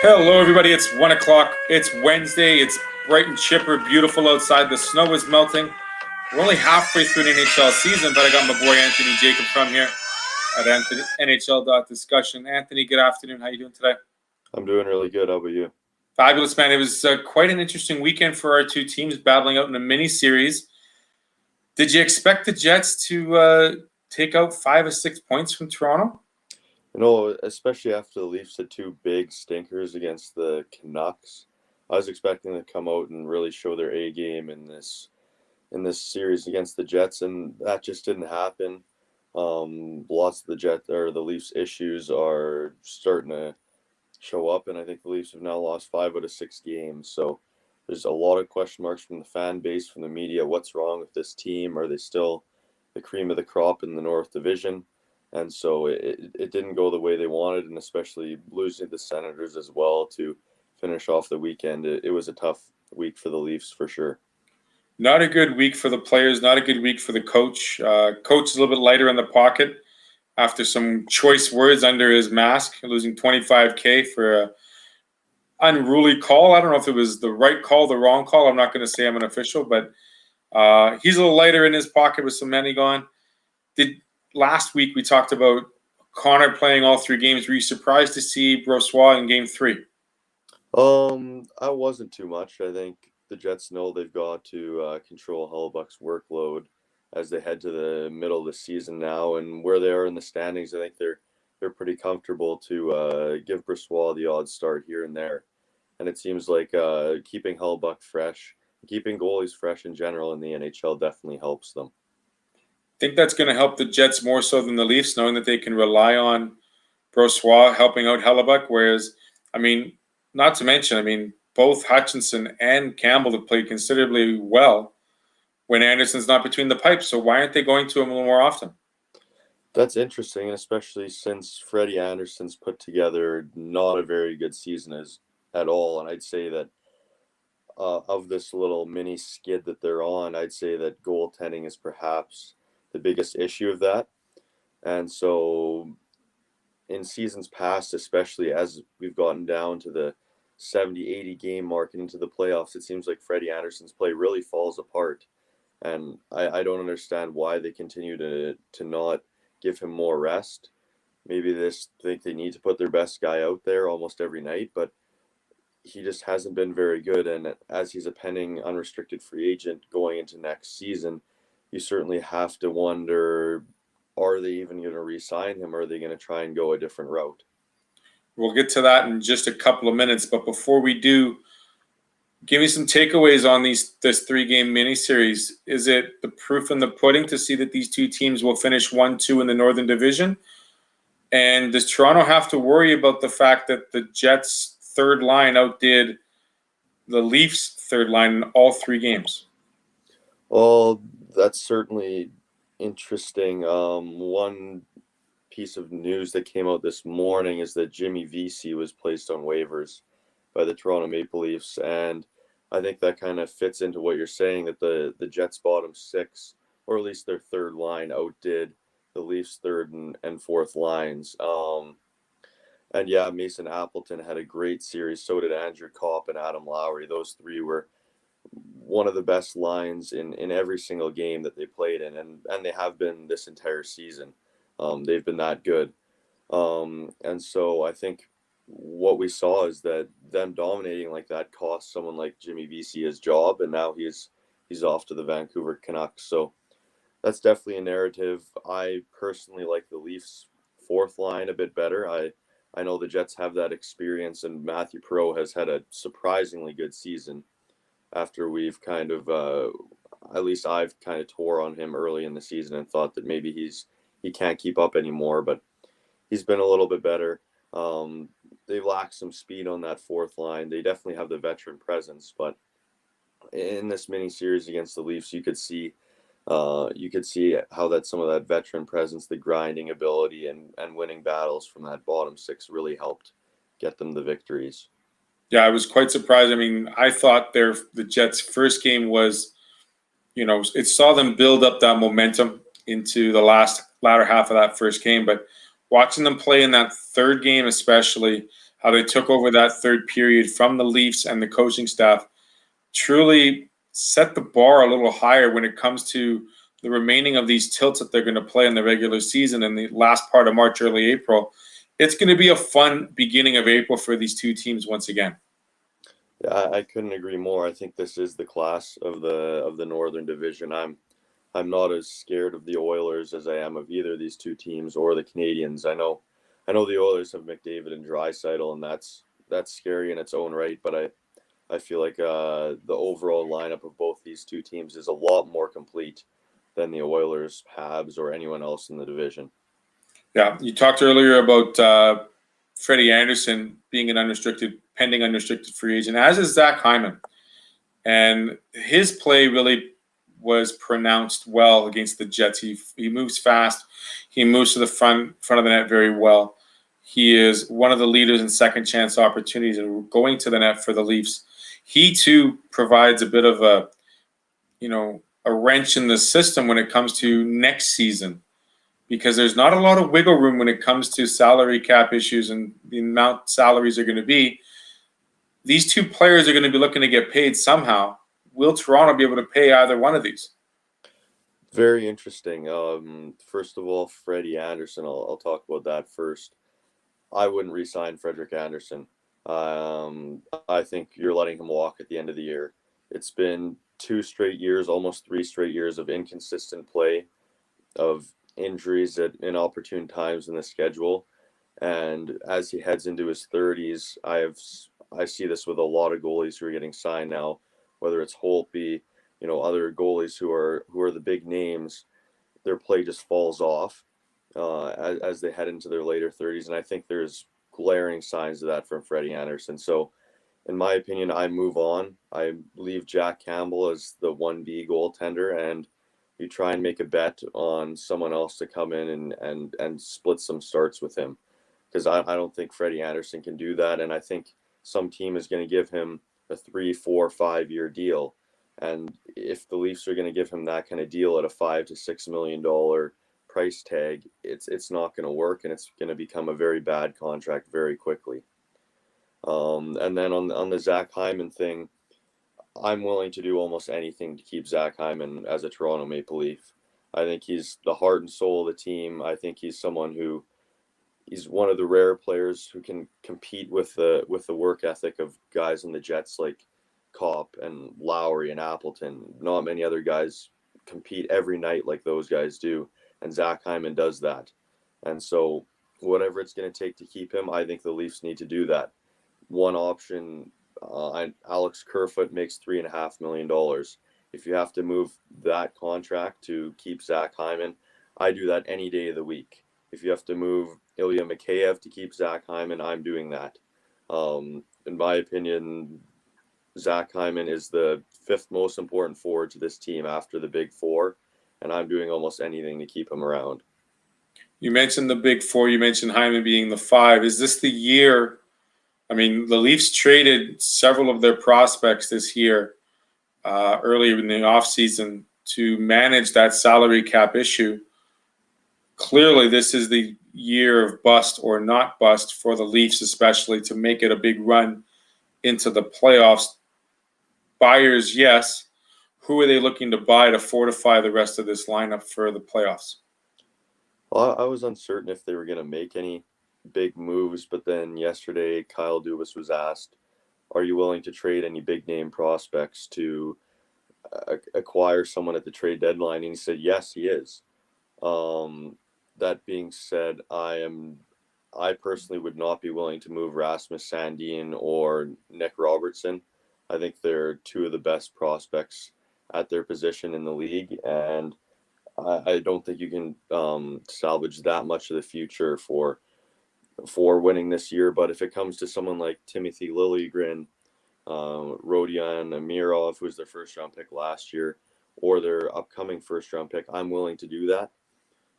Hello, everybody. It's 1 o'clock. It's Wednesday. It's bright and chipper, beautiful outside. The snow is melting. We're only halfway through the NHL season, but I got my boy Anthony Jacob from here at Anthony, NHL.discussion. Anthony, good afternoon. How you doing today? I'm doing really good. How about you? Fabulous, man. It was quite an interesting weekend for our two teams battling out in a mini-series. Did you expect the Jets to take out 5 or 6 points from Toronto? Especially after the Leafs had two big stinkers against the Canucks, I was expecting them to come out and really show their A game in this series against the Jets, and that just didn't happen. Lots of the Leafs issues are starting to show up, and I think the Leafs have now lost 5 out of 6 games. So there's a lot of question marks from the fan base, from the media. What's wrong with this team? Are they still the cream of the crop in the North Division? And so it didn't go the way they wanted, and especially losing the Senators as well to finish off the weekend. It was a tough week for the Leafs for sure. Not a good week for the players, not a good week for the coach. Coach is a little bit lighter in the pocket after some choice words under his mask, losing $25K for an unruly call. I don't know if it was the right call, the wrong call. I'm not going to say I'm an official, but he's a little lighter in his pocket with some money gone. Last week we talked about Connor playing all 3 games. Were you surprised to see Brossoit in Game 3? I wasn't too much. I think the Jets know they've got to control Hellebuck's workload as they head to the middle of the season now, and where they are in the standings, I think they're pretty comfortable to give Brossoit the odd start here and there. And it seems like keeping Hellebuck fresh, keeping goalies fresh in general in the NHL definitely helps them. Think that's going to help the Jets more so than the Leafs, knowing that they can rely on Brossoit helping out Hellebuck. Whereas, not to mention, both Hutchinson and Campbell have played considerably well when Anderson's not between the pipes. So why aren't they going to him a little more often? That's interesting, especially since Freddie Anderson's put together not a very good season at all. And I'd say that of this little mini skid that they're on, I'd say that goaltending is perhaps the biggest issue of that. And so in seasons past, especially as we've gotten down to the 70-80 game mark and into the playoffs, it seems like Freddie Anderson's play really falls apart. And I don't understand why they continue to not give him more rest. Maybe they think they need to put their best guy out there almost every night, but he just hasn't been very good. And as he's a pending unrestricted free agent going into next season, you certainly have to wonder, are they even going to re-sign him, or are they going to try and go a different route? We'll get to that in just a couple of minutes. But before we do, give me some takeaways on this 3-game miniseries. Is it the proof in the pudding to see that these two teams will finish 1-2 in the Northern Division? And does Toronto have to worry about the fact that the Jets' third line outdid the Leafs' third line in all 3 games? Well, that's certainly interesting. One piece of news that came out this morning is that Jimmy Vesey was placed on waivers by the Toronto Maple Leafs, and I think that kind of fits into what you're saying, that the Jets' bottom 6, or at least their third line, outdid the Leafs' third and fourth lines. And yeah, Mason Appleton had a great series. So did Andrew Kopp and Adam Lowry. Those 3 were one of the best lines in every single game that they played in, and they have been this entire season. They've been that good. And so I think what we saw is that them dominating like that cost someone like Jimmy Vesey his job, and now he's off to the Vancouver Canucks. So that's definitely a narrative. I personally like the Leafs' fourth line a bit better. I know the Jets have that experience, and Matthew Perreault has had a surprisingly good season after we've kind of, at least I've kind of tore on him early in the season and thought that maybe he can't keep up anymore, but he's been a little bit better. They lack some speed on that fourth line. They definitely have the veteran presence, but in this mini series against the Leafs, you could see how that some of that veteran presence, the grinding ability and winning battles from that bottom 6 really helped get them the victories. Yeah, I was quite surprised. I thought the Jets' first game was, it saw them build up that momentum into the latter half of that first game. But watching them play in that third game especially, how they took over that third period from the Leafs and the coaching staff, truly set the bar a little higher when it comes to the remaining of these tilts that they're going to play in the regular season in the last part of March, early April. It's going to be a fun beginning of April for these two teams once again. Yeah, I couldn't agree more. I think this is the class of the Northern Division. I'm not as scared of the Oilers as I am of either of these two teams or the Canadians. I know the Oilers have McDavid and Draisaitl, and that's scary in its own right. But I feel like the overall lineup of both these two teams is a lot more complete than the Oilers, Habs, or anyone else in the division. Yeah, you talked earlier about Freddie Anderson being an pending unrestricted free agent, as is Zach Hyman. And his play really was pronounced well against the Jets. He moves fast. He moves to the front of the net very well. He is one of the leaders in second chance opportunities and going to the net for the Leafs. He too provides a bit of a wrench in the system when it comes to next season, because there's not a lot of wiggle room when it comes to salary cap issues and the amount salaries are going to be. These two players are going to be looking to get paid somehow. Will Toronto be able to pay either one of these? Very interesting. First of all, Freddie Anderson. I'll talk about that first. I wouldn't re-sign Frederick Anderson. I think you're letting him walk at the end of the year. It's been 2 straight years, almost 3 straight years of inconsistent play, of injuries at inopportune times in the schedule. And as he heads into his 30s, I see this with a lot of goalies who are getting signed now, whether it's Holtby, other goalies who are the big names. Their play just falls off as they head into their later 30s, and I think there's glaring signs of that from Freddie Anderson. So, in my opinion, I move on. I leave Jack Campbell as the 1B goaltender, and you try and make a bet on someone else to come in and split some starts with him, because I don't think Freddie Anderson can do that, and I think some team is going to give him a 3, 4, 5 year deal. And if the Leafs are going to give him that kind of deal at a $5 to $6 million price tag, it's not going to work, and it's going to become a very bad contract very quickly. And then on the Zach Hyman thing, I'm willing to do almost anything to keep Zach Hyman as a Toronto Maple Leaf. I think he's the heart and soul of the team. I think he's one of the rare players who can compete with the work ethic of guys in the Jets like Kopp and Lowry and Appleton. Not many other guys compete every night like those guys do, and Zach Hyman does that. And so whatever it's going to take to keep him, I think the Leafs need to do that. One option, Alex Kerfoot makes $3.5 million. If you have to move that contract to keep Zach Hyman, I do that any day of the week. If you have to move Ilya Mikheyev to keep Zach Hyman, I'm doing that. In my opinion, Zach Hyman is the 5th most important forward to this team after the Big Four, and I'm doing almost anything to keep him around. You mentioned the Big Four. You mentioned Hyman being the 5. Is this the year? I mean, the Leafs traded several of their prospects this year, earlier in the offseason, to manage that salary cap issue. Clearly, this is the year of bust or not bust for the Leafs, especially to make it a big run into the playoffs. Buyers, yes. Who are they looking to buy to fortify the rest of this lineup for the playoffs? Well, I was uncertain if they were going to make any big moves, but then yesterday Kyle Dubas was asked, are you willing to trade any big name prospects to acquire someone at the trade deadline? And he said yes, he is. That being said, I personally would not be willing to move Rasmus Sandin or Nick Robertson. I think they're 2 of the best prospects at their position in the league, and I don't think you can salvage that much of the future for winning this year. But if it comes to someone like Timothy Liljegren, Rodion Amirov, who was their first-round pick last year, or their upcoming first-round pick, I'm willing to do that,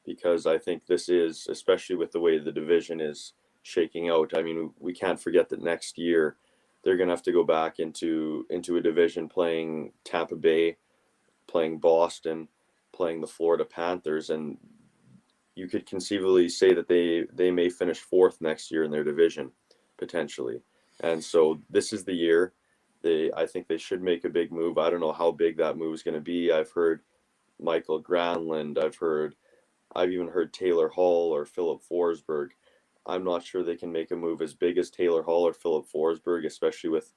because I think this is, especially with the way the division is shaking out. I mean, we can't forget that next year they're going to have to go back into a division playing Tampa Bay, playing Boston, playing the Florida Panthers, and you could conceivably say that they may finish 4th next year in their division. potentially. And so this is the year. I think they should make a big move. I don't know how big that move is going to be. I've heard Michael Granlund. I've even heard Taylor Hall or Philip Forsberg. I'm not sure they can make a move as big as Taylor Hall or Philip Forsberg, especially with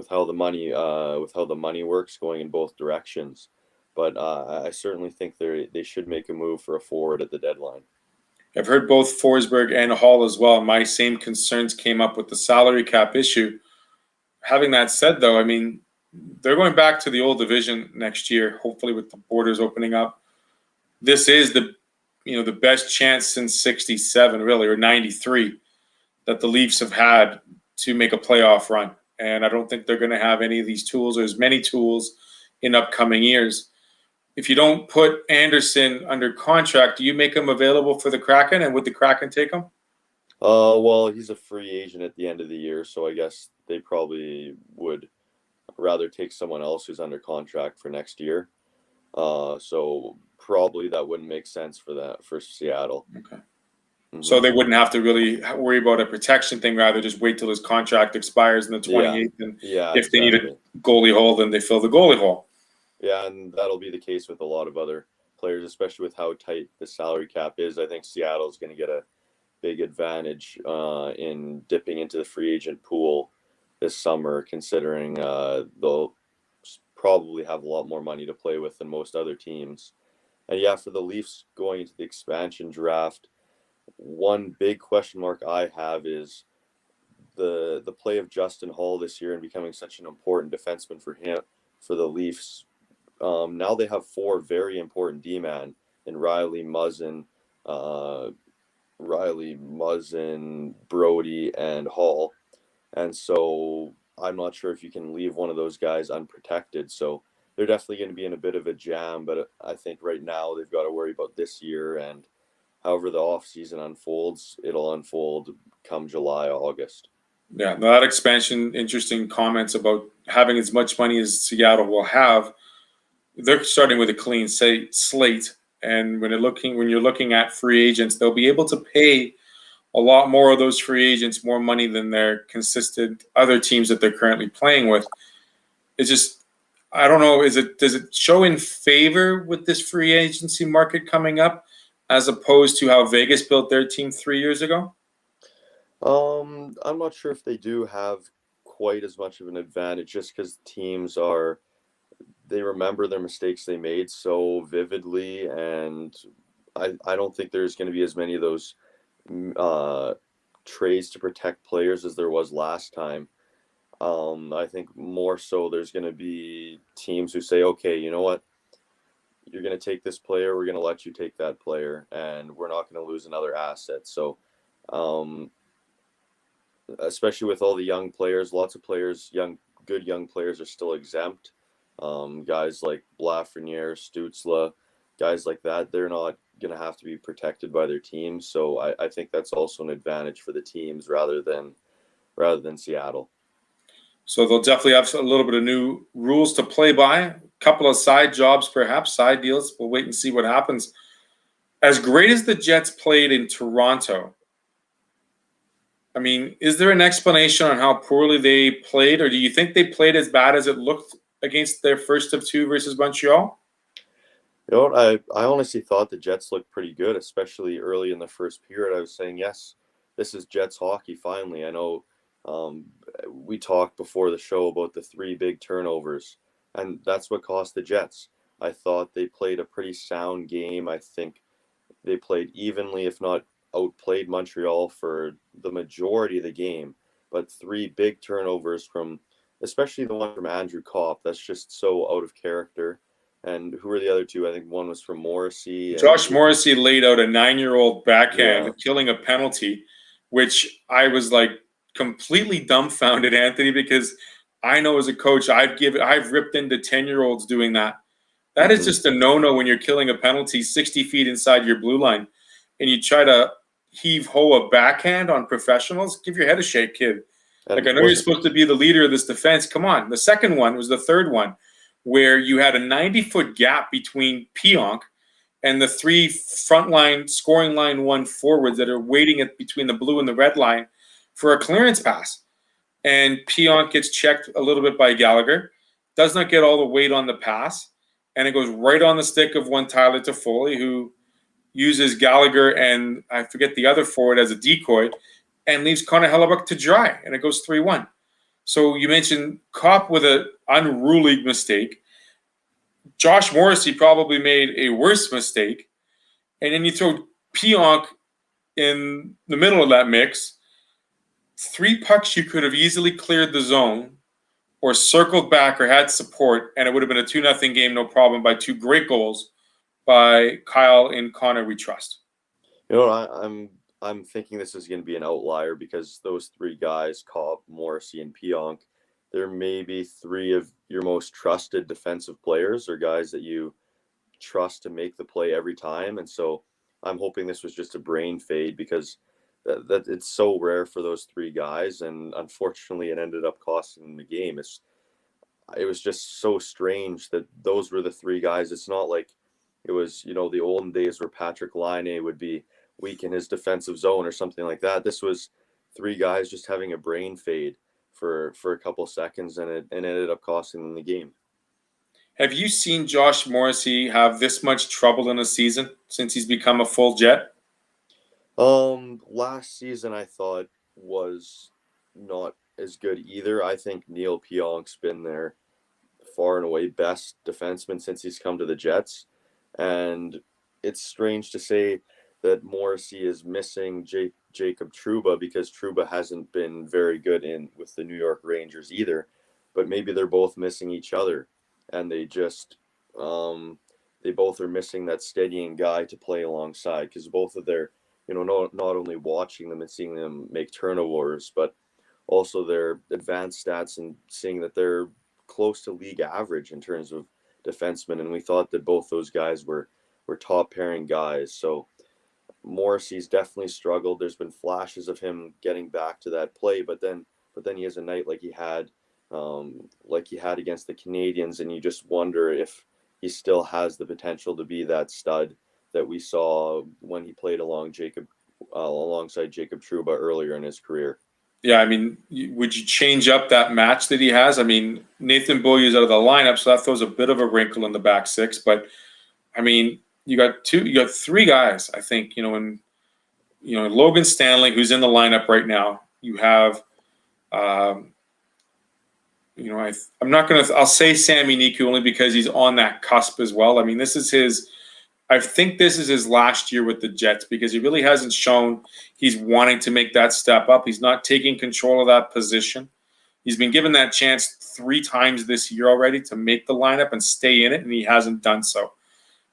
how the money works going in both directions. But I certainly think they should make a move for a forward at the deadline. I've heard both Forsberg and Hall as well. My same concerns came up with the salary cap issue. Having that said, though, I mean, they're going back to the old division next year, hopefully with the borders opening up. This is the best chance since 67, really, or 93, that the Leafs have had to make a playoff run. And I don't think they're going to have any of these tools or as many tools in upcoming years. If you don't put Anderson under contract, do you make him available for the Kraken? And would the Kraken take him? Well, he's a free agent at the end of the year, so I guess they probably would rather take someone else who's under contract for next year. So probably that wouldn't make sense for Seattle. Okay. Mm-hmm. So they wouldn't have to really worry about a protection thing, rather just wait till his contract expires in the 28th. And if they need a goalie hole, then they fill the goalie hole. Yeah, and that'll be the case with a lot of other players, especially with how tight the salary cap is. I think Seattle's going to get a big advantage in dipping into the free agent pool this summer, considering they'll probably have a lot more money to play with than most other teams. And yeah, for the Leafs going into the expansion draft, one big question mark I have is the play of Justin Hall this year and becoming such an important defenseman for the Leafs. Now they have four very important D-man in Riley Muzzin, Brody, and Hall. And so I'm not sure if you can leave one of those guys unprotected. So they're definitely going to be in a bit of a jam. But I think right now they've got to worry about this year. And however the offseason unfolds, it'll unfold come July, August. Yeah, that expansion, interesting comments about having as much money as Seattle will have. They're starting with a clean slate. And when you're looking at free agents, they'll be able to pay a lot more of those free agents more money than their consistent other teams that they're currently playing with. It's just, I don't know, does it show in favor with this free agency market coming up as opposed to how Vegas built their team 3 years ago? I'm not sure if they do have quite as much of an advantage, just because teams they remember their mistakes they made so vividly, and I don't think there's going to be as many of those trades to protect players as there was last time. I think more so there's going to be teams who say, okay, you know what? You're going to take this player, we're going to let you take that player, and we're not going to lose another asset. So, especially with all the young players, lots of players, good young players are still exempt. Guys like Lafreniere, Stützle, guys like that, they're not going to have to be protected by their teams. So I think that's also an advantage for the teams rather than Seattle. So they'll definitely have a little bit of new rules to play by, a couple of side jobs, perhaps, side deals. We'll wait and see what happens. As great as the Jets played in Toronto, I mean, is there an explanation on how poorly they played, or do you think they played as bad as it looked against their first of two versus Montreal? You know what? I honestly thought the Jets looked pretty good, especially early in the first period. I was saying, yes, this is Jets hockey finally. I know we talked before the show about the 3 big turnovers, and that's what cost the Jets. I thought they played a pretty sound game. I think they played evenly, if not outplayed Montreal for the majority of the game. But 3 big turnovers especially the one from Andrew Kopp. That's just so out of character. And who were the other 2? I think one was from Morrissey. Josh Morrissey laid out a 9-year-old backhand, killing a penalty, which I was like completely dumbfounded, Anthony, because I know as a coach, I've ripped into 10-year-olds doing that. That is just a no-no when you're killing a penalty 60 feet inside your blue line, and you try to heave-ho a backhand on professionals. Give your head a shake, kid. Like, I know you're supposed to be the leader of this defense. Come on. The second one was the third one, where you had a 90-foot gap between Pionk and the 3 frontline, scoring line 1 forwards that are waiting between the blue and the red line, for a clearance pass. And Pionk gets checked a little bit by Gallagher, does not get all the weight on the pass, and it goes right on the stick of one Tyler Toffoli, who uses Gallagher and I forget the other forward as a decoy and leaves Connor Hellebuck to dry, and it goes 3-1. So you mentioned Kopp with an unruly mistake. Josh Morrissey probably made a worse mistake. And then you throw Pionk in the middle of that mix. 3 pucks you could have easily cleared the zone or circled back or had support, and it would have been a 2-0 game, no problem, by 2 great goals by Kyle and Connor we trust. You know, I'm thinking this is going to be an outlier because those 3 guys, Kopp, Morrissey, and Pionk, they're maybe 3 of your most trusted defensive players or guys that you trust to make the play every time. And so I'm hoping this was just a brain fade because that it's so rare for those 3 guys. And unfortunately, it ended up costing them the game. It was just so strange that those were the 3 guys. It's not like it was, you know, the olden days where Patrick Laine would be weak in his defensive zone or something like that. This was 3 guys just having a brain fade for a couple seconds, and it ended up costing them the game. Have you seen Josh Morrissey have this much trouble in a season since he's become a full Jet? Last season I thought was not as good either. I think Neil Pionk's been their far and away best defenseman since he's come to the Jets. And it's strange to say that Morrissey is missing Jacob Trouba because Trouba hasn't been very good with the New York Rangers either. But maybe they're both missing each other, and they both are missing that steadying guy to play alongside because both of their, you know, not only watching them and seeing them make turnovers, but also their advanced stats and seeing that they're close to league average in terms of defensemen. And we thought that both those guys were top pairing guys. So Morrissey's definitely struggled. There's been flashes of him getting back to that play, but then he has a night like he had against the Canadiens, and you just wonder if he still has the potential to be that stud that we saw when he played alongside Jacob Trouba earlier in his career. Yeah, I mean, would you change up that match that he has? I mean, Nathan Beaulieu's out of the lineup, so that throws a bit of a wrinkle in the back 6. But I mean, you got 3 guys. I think and Logan Stanley, who's in the lineup right now. You have, I'm not gonna. I'll say Sami Niku only because he's on that cusp as well. I mean, I think this is his last year with the Jets because he really hasn't shown he's wanting to make that step up. He's not taking control of that position. He's been given that chance 3 times this year already to make the lineup and stay in it, and he hasn't done so.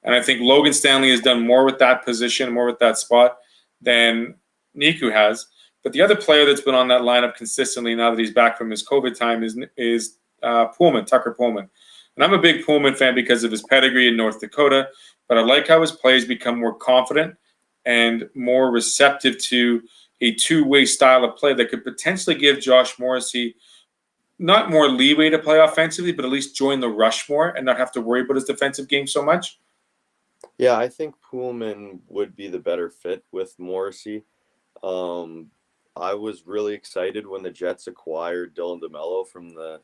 And I think Logan Stanley has done more with that position, more with that spot than Niku has. But the other player that's been on that lineup consistently now that he's back from his COVID time is Pullman, Tucker Pullman. And I'm a big Pullman fan because of his pedigree in North Dakota. But I like how his plays become more confident and more receptive to a 2-way style of play that could potentially give Josh Morrissey not more leeway to play offensively, but at least join the rush more and not have to worry about his defensive game so much. Yeah, I think Pullman would be the better fit with Morrissey. I was really excited when the Jets acquired Dylan DeMello from the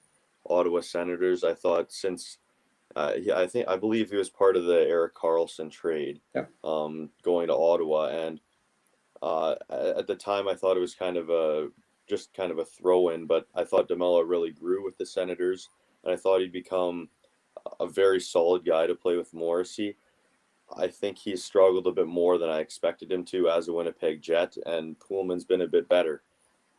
Ottawa Senators. I thought since I believe he was part of the Erik Karlsson trade, going to Ottawa, and at the time I thought it was kind of a throw-in, but I thought DeMello really grew with the Senators, and I thought he'd become a very solid guy to play with Morrissey. I think he's struggled a bit more than I expected him to as a Winnipeg Jet, and Pullman's been a bit better.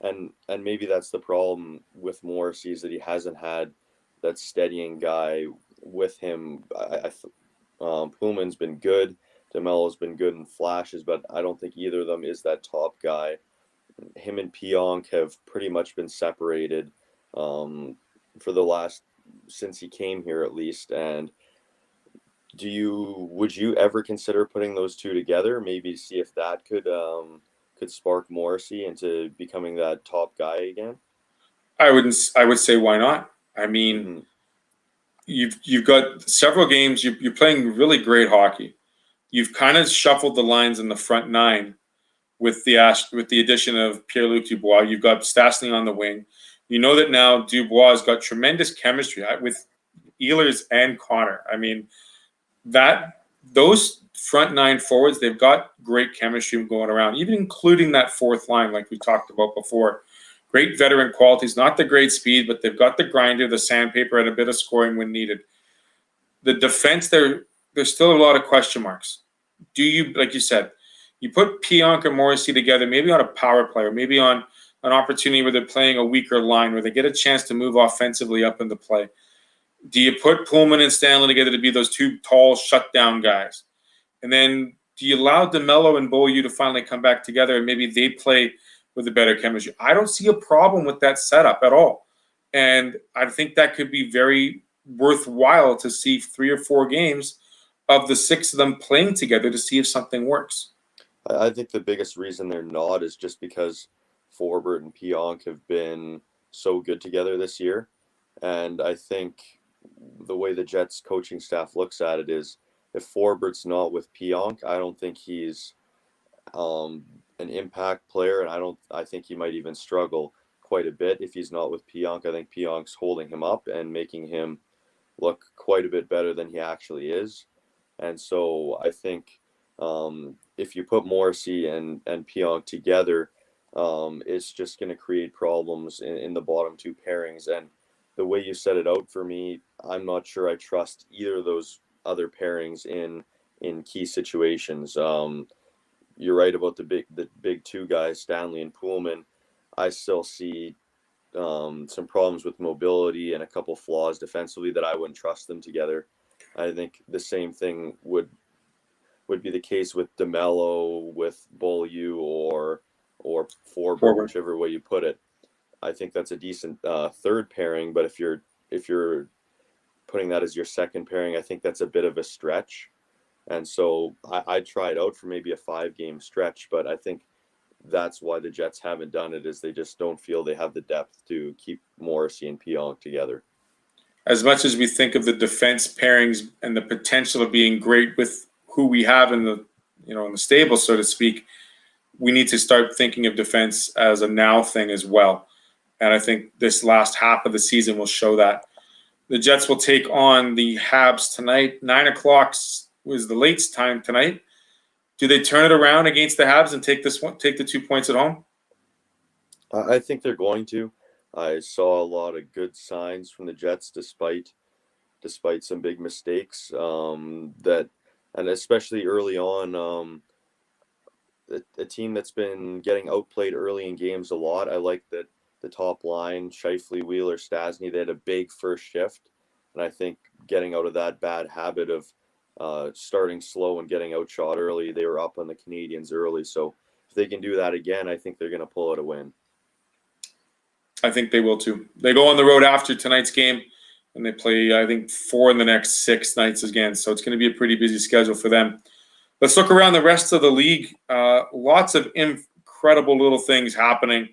And maybe that's the problem with Morrissey, is that he hasn't had that steadying guy with him. Pullman's been good. DeMello's been good in flashes, but I don't think either of them is that top guy. Him and Pionk have pretty much been separated since he came here at least. And would you ever consider putting those 2 together? Maybe see if that could spark Morrissey into becoming that top guy again? I would say why not? I mean, you've got several games. You're playing really great hockey. You've kind of shuffled the lines in the front 9 with the addition of Pierre-Luc Dubois. You've got Stastny on the wing. You know that now Dubois has got tremendous chemistry with Ehlers and Connor. I mean, those front nine forwards, they've got great chemistry going around, even including that fourth line, like we talked about before. Great veteran qualities, not the great speed, but they've got the grinder, the sandpaper, and a bit of scoring when needed. The defense, there's still a lot of question marks. Do you, like you said, you put Pionk and Morrissey together, maybe on a power play, or maybe on an opportunity where they're playing a weaker line, where they get a chance to move offensively up into play. Do you put Pullman and Stanley together to be those two tall shutdown guys? And then do you allow DeMello and Beaulieu to finally come back together and maybe they play with a better chemistry? I don't see a problem with that setup at all. And I think that could be very worthwhile to see 3 or 4 games of the 6 of them playing together to see if something works. I think the biggest reason they're not is just because Forbort and Pionk have been so good together this year. And I think the way the Jets coaching staff looks at it is, if Forbort's not with Pionk, I don't think he's an impact player, and I think he might even struggle quite a bit if he's not with Pionk. I think Pionk's holding him up and making him look quite a bit better than he actually is. And so I think if you put Morrissey and Pionk together, it's just going to create problems in the bottom 2 pairings. And the way you set it out for me, I'm not sure I trust either of those other pairings in key situations. You're right about the big 2 guys, Stanley and Pullman. I still see some problems with mobility and a couple flaws defensively that I wouldn't trust them together. I think the same thing would be the case with DeMello, with Beaulieu, or Forbort, whichever way you put it. I think that's a decent third pairing, but if you're putting that as your second pairing, I think that's a bit of a stretch. And so I'd try it out for maybe a 5-game stretch, but I think that's why the Jets haven't done it, is they just don't feel they have the depth to keep Morrissey and Pionk together. As much as we think of the defense pairings and the potential of being great with who we have in the stable, so to speak, we need to start thinking of defense as a now thing as well. And I think this last half of the season will show that. The Jets will take on the Habs tonight. 9 o'clock was the late time tonight. Do they turn it around against the Habs and take the 2 points at home? I think they're going to. I saw a lot of good signs from the Jets despite some big mistakes. And especially early on, a team that's been getting outplayed early in games a lot. I like that the top line, Scheifele, Wheeler, Stastny, they had a big first shift. And I think getting out of that bad habit of starting slow and getting outshot early, they were up on the Canadiens early. So if they can do that again, I think they're going to pull out a win. I think they will too. They go on the road after tonight's game, and they play, I think, 4 in the next 6 nights again. So it's going to be a pretty busy schedule for them. Let's look around the rest of the league. Lots of incredible little things happening.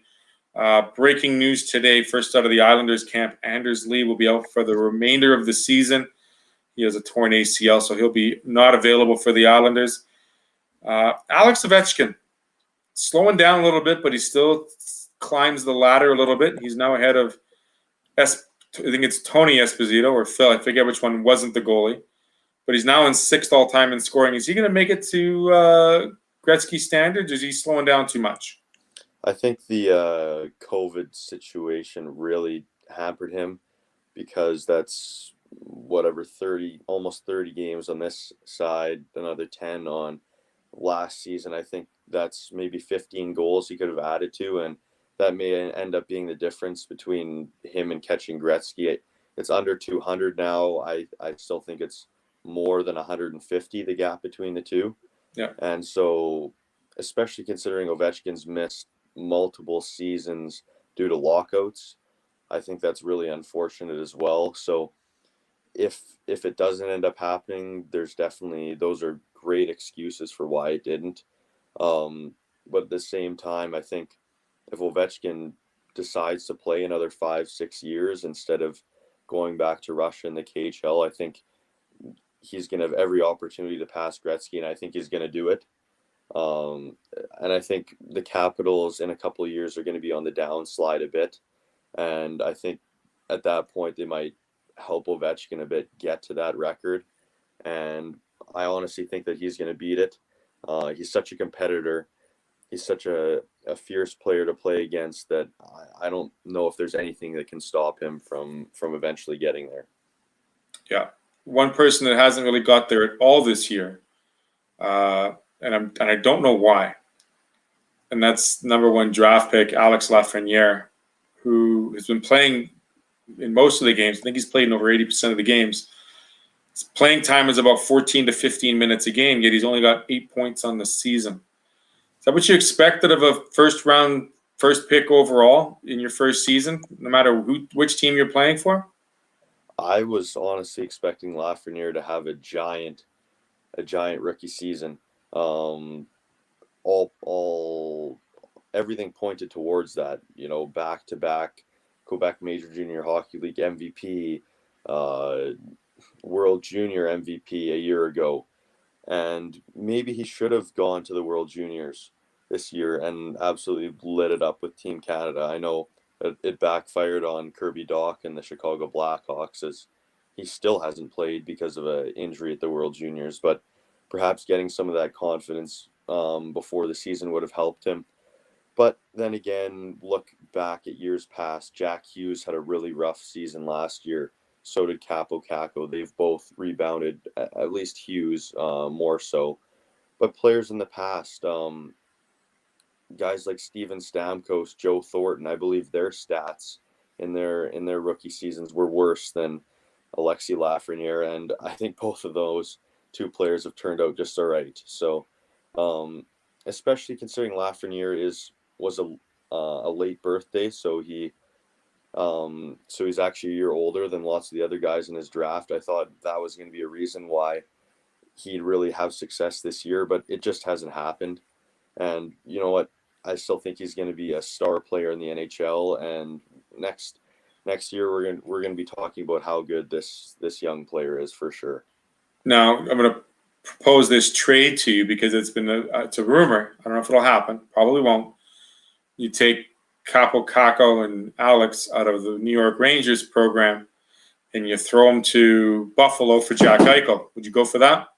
Breaking news today, first out of the Islanders camp, Anders Lee will be out for the remainder of the season. He has a torn ACL, so he'll be not available for the Islanders. Alex Ovechkin, slowing down a little bit, but he still climbs the ladder a little bit. He's now ahead of, I think it's Tony Esposito or Phil. I forget which one wasn't the goalie. But he's now in 6th all-time in scoring. Is he going to make it to Gretzky standards, or is he slowing down too much? I think the COVID situation really hampered him, because that's almost 30 games on this side, another 10 on last season. I think that's maybe 15 goals he could have added to, and that may end up being the difference between him and catching Gretzky. It's under 200 now. I still think it's more than 150, the gap between the two. Yeah. And so, especially considering Ovechkin's missed multiple seasons due to lockouts, I think that's really unfortunate as well. So if it doesn't end up happening, those are great excuses for why it didn't. But at the same time, I think if Ovechkin decides to play another 5-6 years instead of going back to Russia in the KHL, I think he's going to have every opportunity to pass Gretzky, and I think he's going to do it. And I think the Capitals in a couple of years are going to be on the downslide a bit. And I think at that point they might help Ovechkin a bit get to that record. And I honestly think that he's going to beat it. He's such a competitor. He's such a fierce player to play against that I don't know if there's anything that can stop him from eventually getting there. Yeah. One person that hasn't really got there at all this year, and I don't know why, and that's number 1 draft pick Alex Lafreniere, who has been playing in most of the games. I think he's played in over 80% of the games. His playing time is about 14 to 15 minutes a game, yet he's only got 8 points on the season. Is that what you expected of a first pick overall in your first season, no matter which team you're playing for? I was honestly expecting Lafreniere to have a giant rookie season. Everything pointed towards that. You know, back-to-back Quebec Major Junior Hockey League MVP, World Junior MVP a year ago, and maybe he should have gone to the World Juniors this year and absolutely lit it up with Team Canada. I know it backfired on Kirby Dach and the Chicago Blackhawks, as he still hasn't played because of an injury at the World Juniors, but perhaps getting some of that confidence before the season would have helped him. But then again, look back at years past. Jack Hughes had a really rough season last year. So did Capo Caco. They've both rebounded, at least Hughes more so. But players in the past, guys like Steven Stamkos, Joe Thornton, I believe their stats in their rookie seasons were worse than Alexis Lafreniere, and I think both of those 2 players have turned out just all right. So, especially considering Lafreniere was a late birthday, so he's actually a year older than lots of the other guys in his draft. I thought that was going to be a reason why he'd really have success this year, but it just hasn't happened. And you know what? I still think he's going to be a star player in the NHL. And next year we're going to be talking about how good this young player is for sure. Now I'm going to propose this trade to you because it's a rumor. I don't know if it'll happen. Probably won't. You take Capo Caco and Alex out of the New York Rangers program, and you throw them to Buffalo for Jack Eichel. Would you go for that?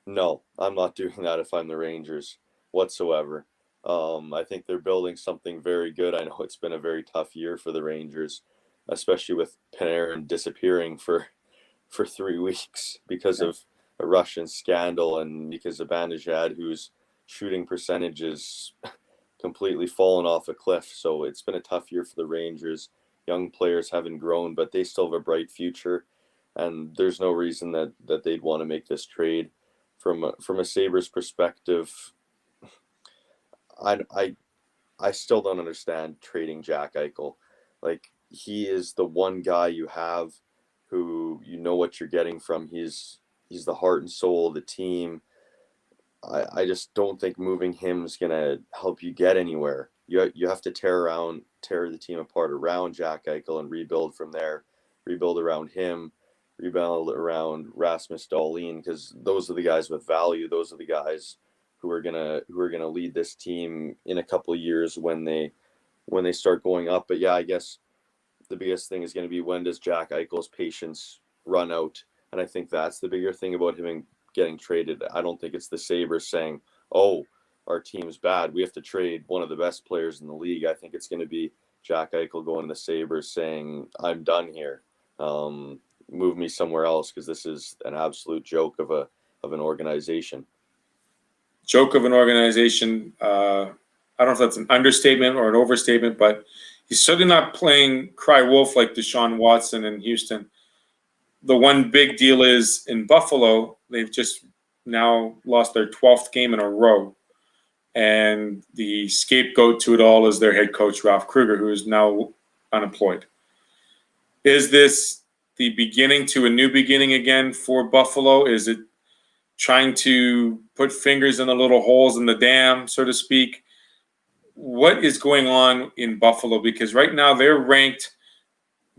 No, I'm not doing that if I'm the Rangers whatsoever. I think they're building something very good. I know it's been a very tough year for the Rangers, especially with Panarin disappearing for 3 weeks because of a Russian scandal and because of Zibanejad, whose shooting percentage is completely fallen off a cliff. So it's been a tough year for the Rangers. Young players haven't grown, but they still have a bright future. And there's no reason that they'd want to make this trade. From a Sabres perspective, I still don't understand trading Jack Eichel. Like, he is the one guy you have who you know what you're getting from. He's the heart and soul of the team. I just don't think moving him is going to help you get anywhere. You have to tear the team apart around Jack Eichel and rebuild from there. Rebuild around him. Rebuild around Rasmus Dahlin, because those are the guys with value. Those are the guys who are gonna lead this team in a couple of years when they start going up. But yeah, I guess the biggest thing is going to be, when does Jack Eichel's patience run out? And I think that's the bigger thing about him getting traded. I don't think it's the Sabres saying, "Oh, our team's bad, we have to trade one of the best players in the league." I think it's going to be Jack Eichel going to the Sabres saying, "I'm done here. Move me somewhere else, because this is an absolute joke of an organization." Joke of an organization. I don't know if that's an understatement or an overstatement, but he's certainly not playing cry wolf like Deshaun Watson in Houston. The one big deal is in Buffalo, they've just now lost their 12th game in a row. And the scapegoat to it all is their head coach, Ralph Krueger, who is now unemployed. Is this the beginning to a new beginning again for Buffalo? Is it trying to put fingers in the little holes in the dam, so to speak? What is going on in Buffalo? Because right now they're ranked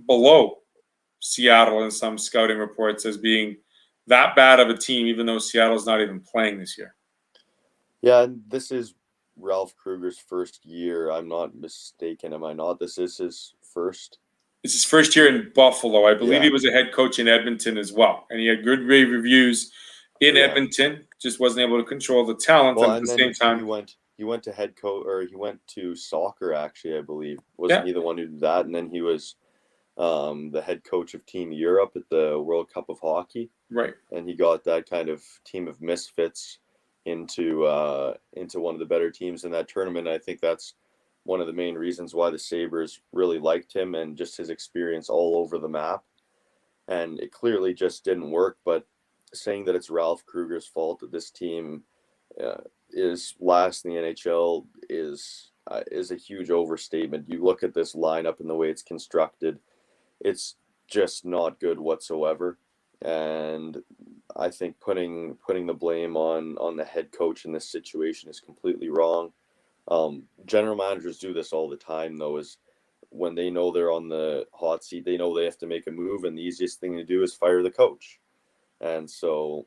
below Seattle in some scouting reports as being that bad of a team, even though Seattle's not even playing this year. Yeah, and this is Ralph Kruger's first year. I'm not mistaken, am I not? This is his first. It's his first year in Buffalo. I believe he Yeah, was a head coach in Edmonton as well, and he had good rave reviews in yeah. Edmonton. Just wasn't able to control the talent, Well, and at the and same then he time, went he went to head coach, or he went to soccer actually, I believe. Wasn't yeah, he the one who did that? And then he was the head coach of Team Europe at the World Cup of Hockey, right. and he got that kind of team of misfits into one of the better teams in that tournament. I think that's one of the main reasons why the Sabres really liked him, and just his experience all over the map. And it clearly just didn't work. But saying that it's Ralph Kruger's fault that this team is last in the NHL is a huge overstatement. You look at this lineup and the way it's constructed, it's just not good whatsoever. And I think putting the blame on the head coach in this situation is completely wrong. General managers do this all the time, though, is when they know they're on the hot seat, they know they have to make a move, and the easiest thing to do is fire the coach. And so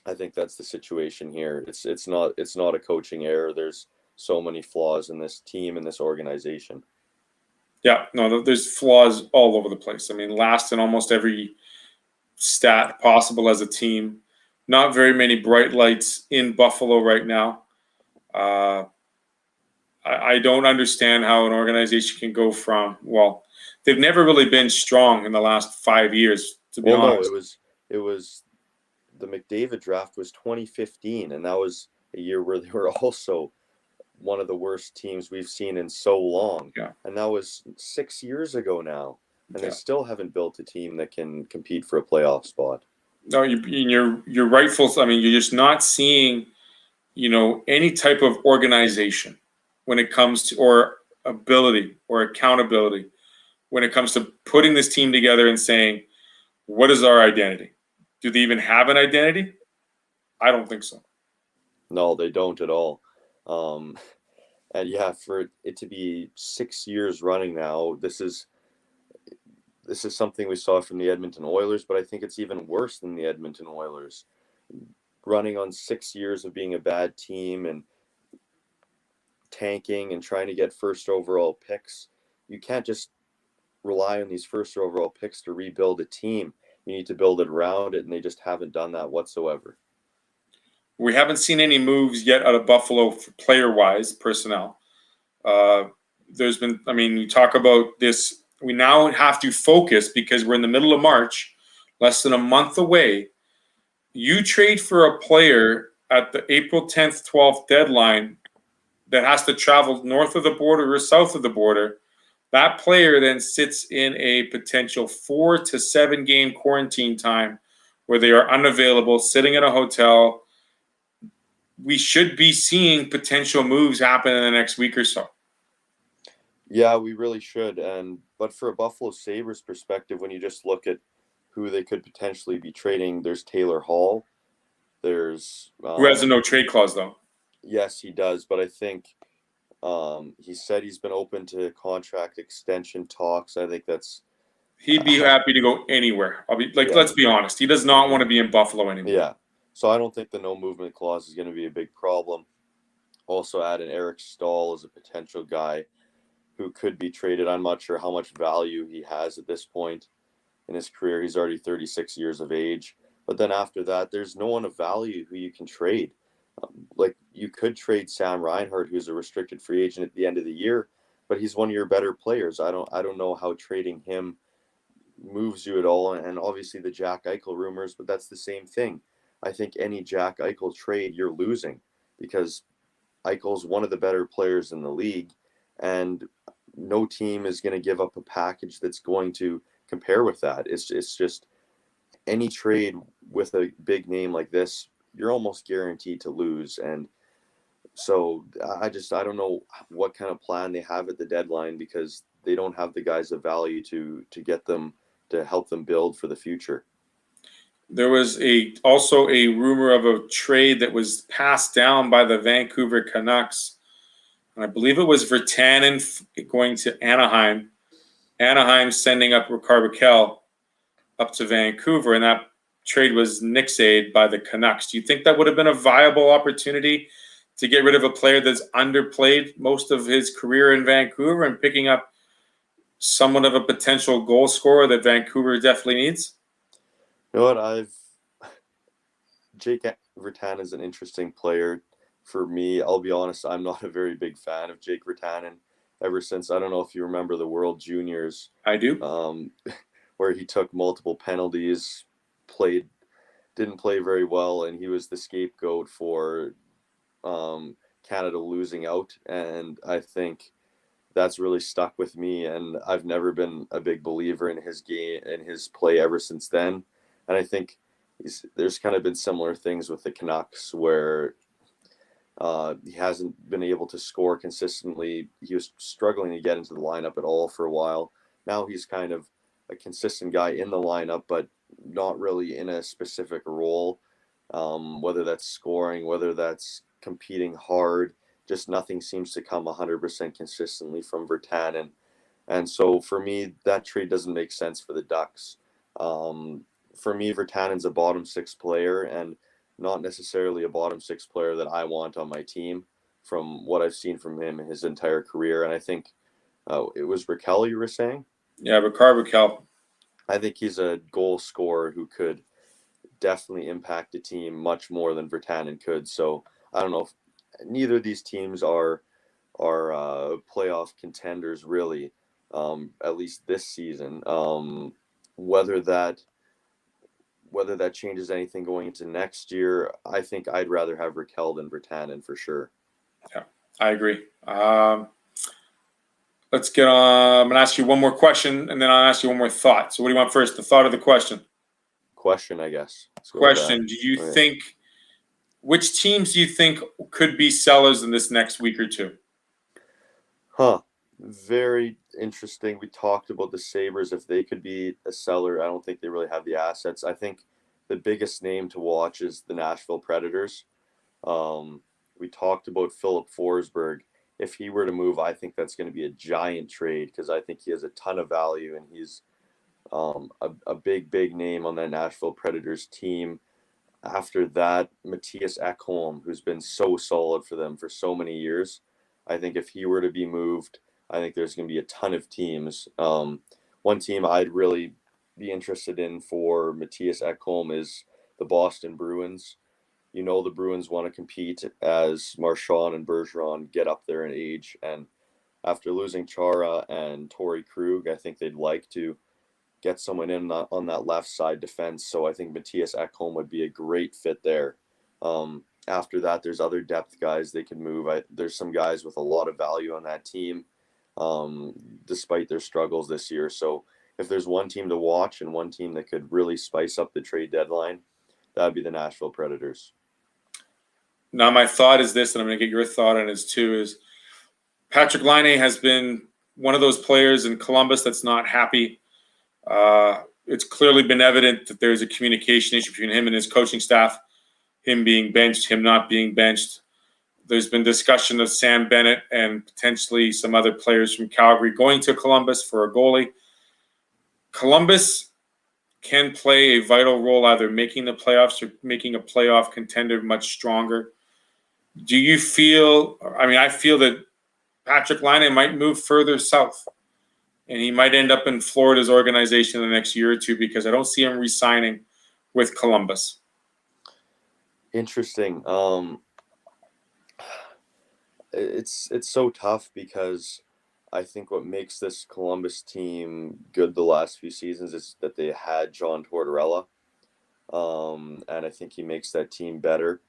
I think that's the situation here. It's not a coaching error. There's so many flaws in this team and this organization. Yeah, no, there's flaws all over the place. I mean, last in almost every stat possible as a team. Not very many bright lights in Buffalo right now. Uh, I don't understand how an organization can go from, well, they've never really been strong in the last 5 years, to be Well, no, honest. it was the McDavid draft was 2015, and that was a year where they were also one of the worst teams we've seen in so long. Yeah, And that was 6 years ago now. And they yeah. still haven't built a team that can compete for a playoff spot. No, you're rightful. I mean, you're just not seeing, any type of organization when it comes to, or ability or accountability when it comes to putting this team together and saying, what is our identity? Do they even have an identity? I don't think so. No, they don't at all. Um, and yeah, for it to be 6 years running now, this is something we saw from the Edmonton Oilers, but I think it's even worse than the Edmonton Oilers. Running on 6 years of being a bad team and tanking and trying to get first overall picks, you can't just rely on these first overall picks to rebuild a team. You need to build it around it, and they just haven't done that whatsoever. We haven't seen any moves yet out of Buffalo player wise, personnel. Uh, there's been, I mean, you talk about this. We now have to focus because we're in the middle of March, less than a month away. You trade for a player at the April 10th, 12th deadline that has to travel north of the border or south of the border. That player then sits in a potential 4 to 7 game quarantine time where they are unavailable, sitting in a hotel. We should be seeing potential moves happen in the next week or so. Yeah, we really should. And but for a Buffalo Sabres perspective, when you just look at who they could potentially be trading, there's Taylor Hall. There's Who has a no trade clause, though? yes, he does, but I think he said he's been open to contract extension talks. I think that's He'd be happy to go anywhere. I'll be like, yeah, let's be honest. He does not want to be in Buffalo anymore. yeah. So I don't think the no movement clause is going to be a big problem. Also, add in Eric Stahl as a potential guy who could be traded. I'm not sure how much value he has at this point in his career. He's already 36 years of age. But then after that, there's no one of value who you can trade. Like you could trade Sam Reinhart, who's a restricted free agent at the end of the year, but he's one of your better players. I don't know how trading him moves you at all. And obviously the Jack Eichel rumors, but that's the same thing. I think any Jack Eichel trade, you're losing because Eichel's one of the better players in the league, and no team is going to give up a package that's going to compare with that. It's just any trade with a big name like this, you're almost guaranteed to lose. And so I don't know what kind of plan they have at the deadline because they don't have the guys of value to get them to help them build for the future. There was also a rumor of a trade that was passed down by the Vancouver Canucks, and I believe it was Virtanen going to Anaheim. Anaheim sending up Rickard Rakell up to Vancouver, and that trade was nixed by the Canucks. Do you think that would have been a viable opportunity to get rid of a player that's underplayed most of his career in Vancouver and picking up somewhat of a potential goal scorer that Vancouver definitely needs? You know what? Jake Virtanen is an interesting player for me. I'll be honest, I'm not a very big fan of Jake Virtanen ever since, I don't know if you remember the World Juniors. I do. Where he took multiple penalties, didn't play very well, and he was the scapegoat for Canada losing out. And I think that's really stuck with me, and I've never been a big believer in his game and his play ever since then. And I think there's kind of been similar things with the Canucks where he hasn't been able to score consistently. He was struggling to get into the lineup at all for a while. Now he's kind of a consistent guy in the lineup, but not really in a specific role, whether that's scoring, whether that's competing hard. Just nothing seems to come 100% consistently from Virtanen. And so for me, that trade doesn't make sense for the Ducks. For me, Virtanen's a bottom six player and not necessarily a bottom six player that I want on my team from what I've seen from him in his entire career. And I think it was Raquel you were saying? Yeah, Raquel. I think he's a goal scorer who could definitely impact a team much more than Virtanen could. So I don't know if neither of these teams are playoff contenders really, at least this season. Whether that changes anything going into next year, I think I'd rather have Raquel than Virtanen for sure. Yeah, I agree. Let's get on. I'm going to ask you one more question, and then I'll ask you one more thought. So what do you want first, the thought or the question? Question, I guess. Question. Do you think – which teams do you think could be sellers in this next week or two? Very interesting. We talked about the Sabres. If they could be a seller, I don't think they really have the assets. I think the biggest name to watch is the Nashville Predators. We talked about Philip Forsberg. If he were to move, I think that's going to be a giant trade because I think he has a ton of value and he's a big name on that Nashville Predators team. After that, Matthias Ekholm, who's been so solid for them for so many years. I think if he were to be moved, I think there's going to be a ton of teams. One team I'd really be interested in for Matthias Ekholm is the Boston Bruins. You know the Bruins want to compete as Marchand and Bergeron get up there in age. And after losing Chara and Torrey Krug, I think they'd like to get someone in on that left side defense. So I think Matthias Ekholm would be a great fit there. After that, there's other depth guys they can move. There's some guys with a lot of value on that team, despite their struggles this year. So if there's one team to watch and one team that could really spice up the trade deadline, that would be the Nashville Predators. Now, my thought is this, and I'm going to get your thought on it too, is Patrick Laine has been one of those players in Columbus that's not happy. It's clearly been evident that there's a communication issue between him and his coaching staff, him being benched, him not being benched. There's been discussion of Sam Bennett and potentially some other players from Calgary going to Columbus for a goalie. Columbus can play a vital role either making the playoffs or making a playoff contender much stronger. Do you feel – I mean, I feel that Patrick Laine might move further south, and he might end up in Florida's organization in the next year or two because I don't see him re-signing with Columbus. Interesting. It's so tough because I think what makes this Columbus team good the last few seasons is that they had John Tortorella, and I think he makes that team better.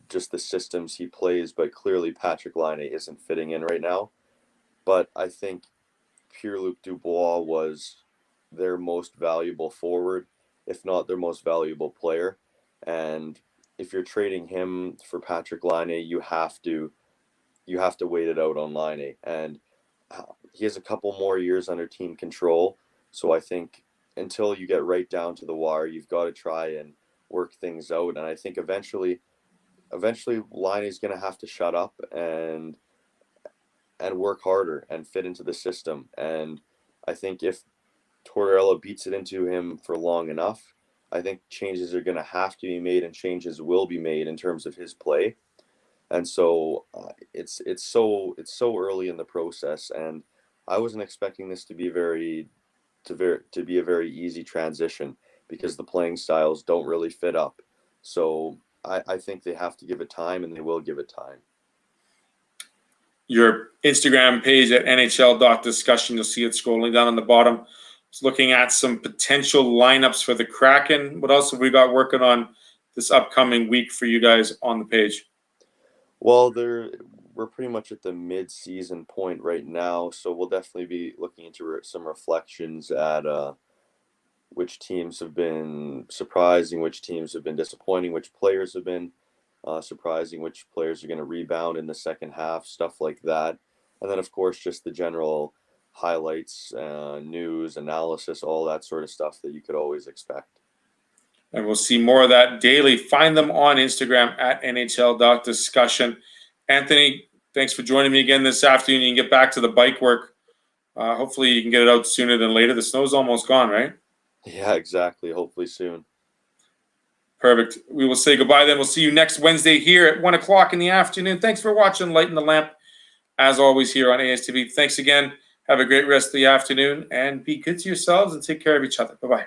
Just the systems he plays, but clearly Patrick Laine isn't fitting in right now. But I think Pierre-Luc Dubois was their most valuable forward, if not their most valuable player. And if you're trading him for Patrick Laine, you have to wait it out on Laine. And he has a couple more years under team control. So I think until you get right down to the wire, you've got to try and work things out. And I think eventually Laine is going to have to shut up and work harder and fit into the system. And I think if Tortorella beats it into him for long enough, I think changes are going to have to be made and changes will be made in terms of his play. And so it's so early in the process, and I wasn't expecting this to be to be a very easy transition because the playing styles don't really fit up. So I think they have to give it time, and they will give it time. Your Instagram page at NHL.discussion, you'll see it scrolling down on the bottom. It's looking at some potential lineups for the Kraken. What else have we got working on this upcoming week for you guys on the page? Well, we're pretty much at the mid-season point right now, so we'll definitely be looking into some reflections at which teams have been surprising, which teams have been disappointing, which players have been surprising, which players are going to rebound in the second half, stuff like that. And then, of course, just the general highlights, news, analysis, all that sort of stuff that you could always expect. And we'll see more of that daily. Find them on Instagram at NHL.discussion. Anthony, thanks for joining me again this afternoon. You can get back to the bike work. Hopefully you can get it out sooner than later. The snow's almost gone, right? Yeah, exactly. Hopefully soon. Perfect. We will say goodbye then. We'll see you next Wednesday here at 1 o'clock in the afternoon. Thanks for watching Lighten the Lamp, as always, here on ASTV. Thanks again. Have a great rest of the afternoon, and be good to yourselves and take care of each other. Bye-bye.